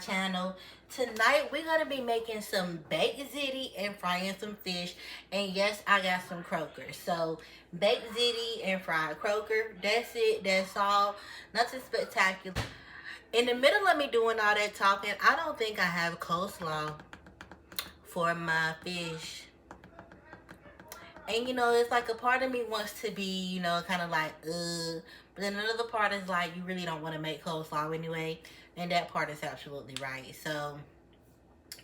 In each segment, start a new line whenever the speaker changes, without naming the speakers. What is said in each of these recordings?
channel. Tonight we're gonna be making some baked ziti and frying some fish. And yes, I got some croakers. So baked ziti and fried croaker. That's it. That's all. Nothing spectacular. In the middle of me doing all that talking, I don't think I have coleslaw for my fish. And you know, it's like a part of me wants to be, you know, kind of like, but then another part is like, you really don't want to make coleslaw anyway. And that part is absolutely right. So,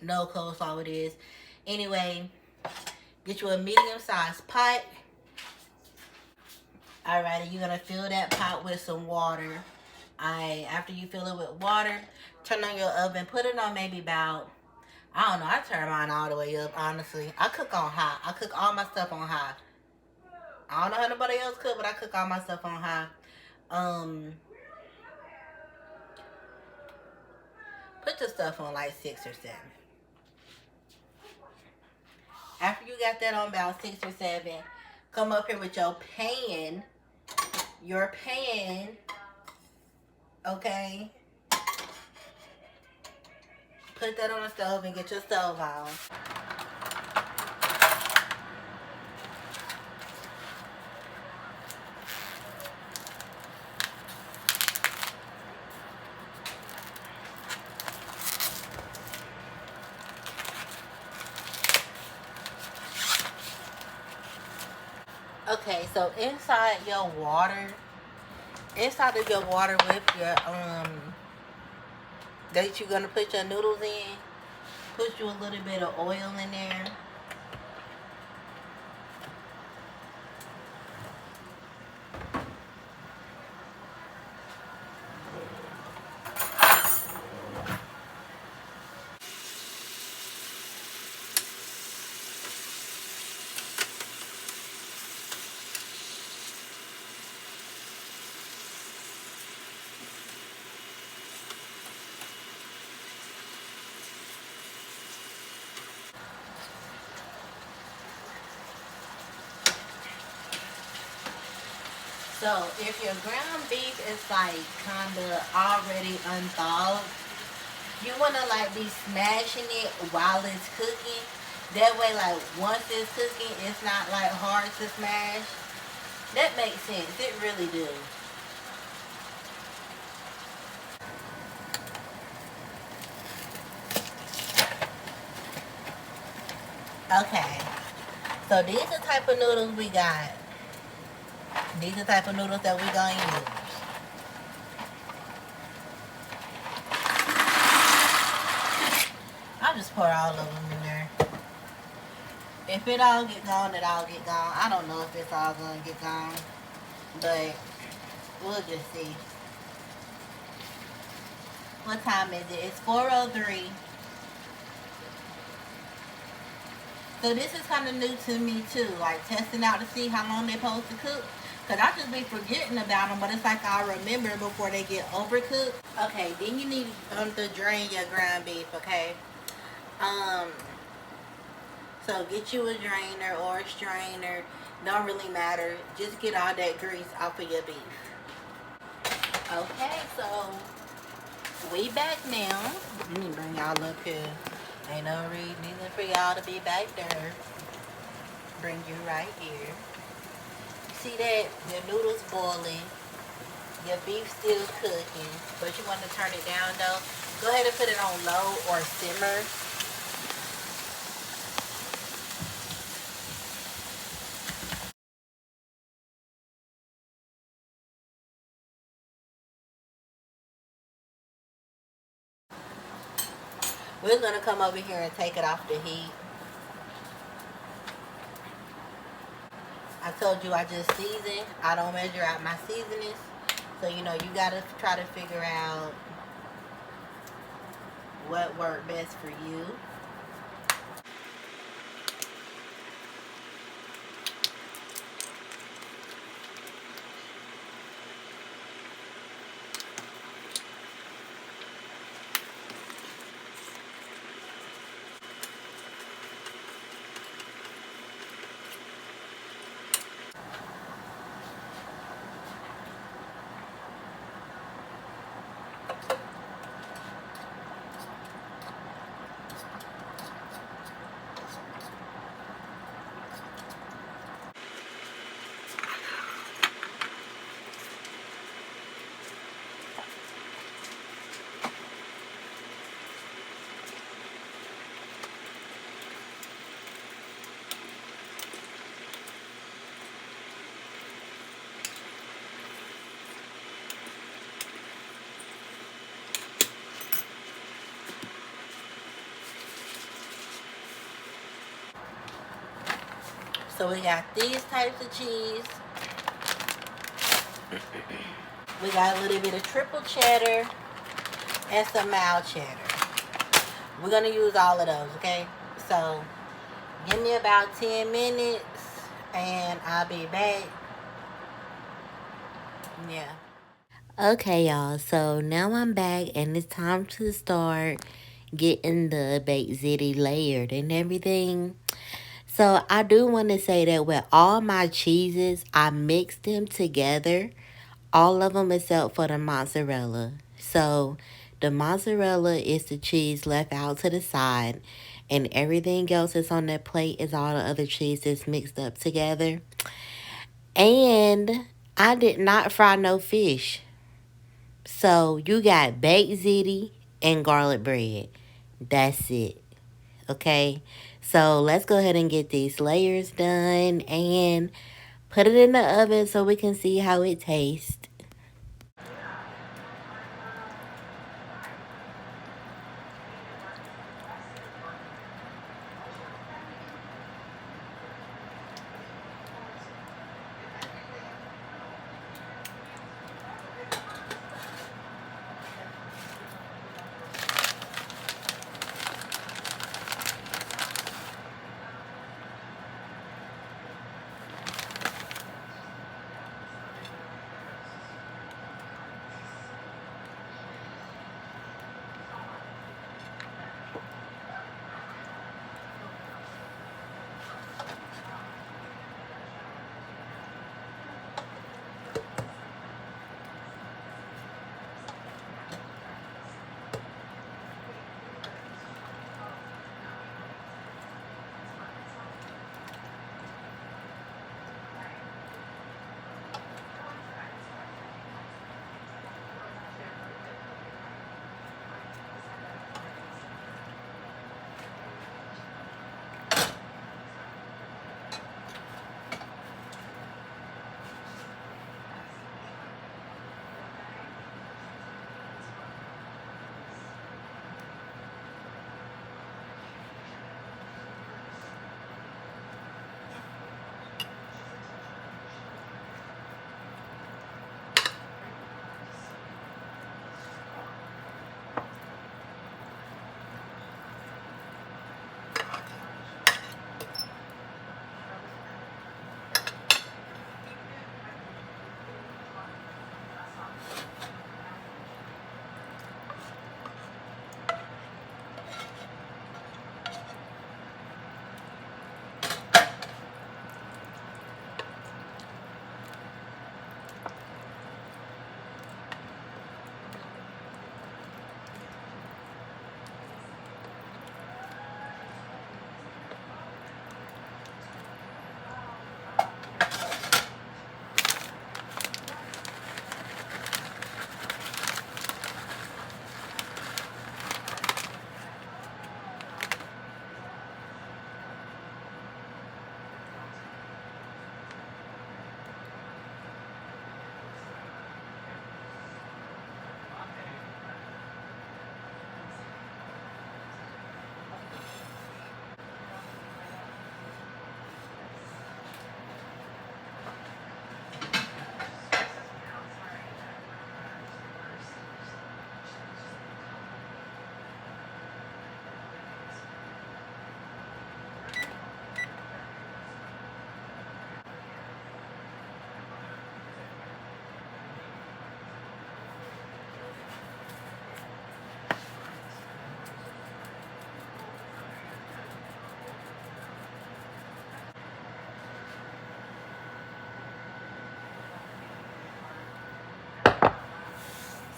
no coleslaw it is. Anyway, get you a medium-sized pot. Alrighty, you're going to fill that pot with some water. Alright, after you fill it with water, turn on your oven. Put it on maybe about, I don't know, I turn mine all the way up, honestly. I cook on high. I cook all my stuff on high. I don't know how nobody else cook, but I cook all my stuff on high. Put the stuff on like 6 or 7. After you got that on about 6 or 7, come up here with your pan. Your pan, okay? Put that on the stove and get your stove on. Okay, so inside of your water with your that you're gonna put your noodles in, put you a little bit of oil in there. So if your ground beef is like kinda already unthawed, you wanna like be smashing it while it's cooking. That way, like once it's cooking, it's not like hard to smash. That makes sense. It really do. Okay. So these are the type of noodles we got. These are the type of noodles that we gonna use. I'll just pour all of them in there. If it all get gone, it all get gone. I don't know if it's all gonna get gone, but we'll just see. What time is it? It's 4:03. So this is kind of new to me too, like testing out to see how long they're supposed to cook. Because I just be forgetting about them, but it's like I remember before they get overcooked. Okay, then you need to drain your ground beef, okay? So get you a drainer or a strainer. Don't really matter. Just get all that grease off of your beef. Okay, so we back now. Let me bring y'all up here. Ain't no reason for y'all to be back there. Bring you right here. See that? Your noodles boiling. Your beef still cooking. But you want to turn it down though. Go ahead and put it on low or simmer. We're going to come over here and take it off the heat. I told you I just season. I don't measure out my seasonings. So, you know, you got to try to figure out what worked best for you. So we got these types of cheese. We got a little bit of triple cheddar and some mild cheddar. We're gonna use all of those, okay? So give me about 10 minutes and I'll be back. Yeah. Okay, y'all. So now I'm back and it's time to start getting the baked ziti layered and everything. So I do want to say that with all my cheeses, I mixed them together. All of them except for the mozzarella. So the mozzarella is the cheese left out to the side, and everything else that's on that plate is all the other cheese that's mixed up together. And I did not fry no fish. So you got baked ziti and garlic bread. That's it. Okay. So let's go ahead and get these layers done and put it in the oven so we can see how it tastes.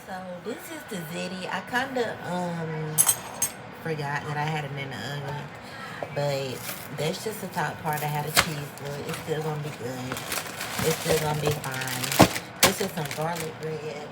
So this is the ziti. I kind of forgot that I had it in the oven, but that's just the top part. I had a cheese, but it's still gonna be good. It's still gonna be fine. This is some garlic bread.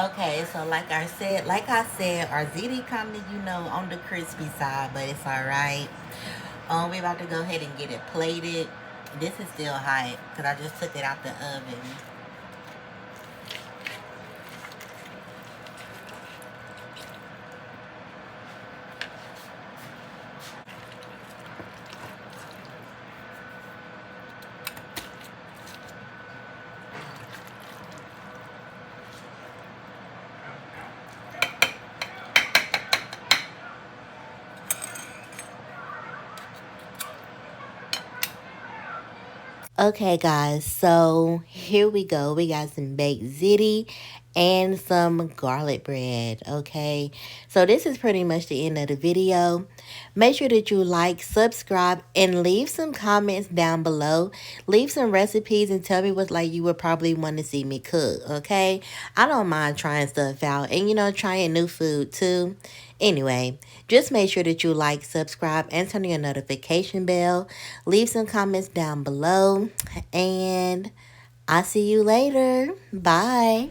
Okay, so like I said, our ziti kind of, on the crispy side, but it's all right. We about to go ahead and get it plated. This is still hot because I just took it out the oven. Okay, guys, so here we go. We got some baked ziti and some garlic bread. Okay, so this is pretty much the end of the video. Make sure that you like, subscribe, and leave some comments down below. Leave some recipes and tell me what like you would probably want to see me cook. Okay, I don't mind trying stuff out and trying new food too. Anyway, just make sure that you like, subscribe, and turn on your notification bell. Leave some comments down below. And I'll see you later. Bye.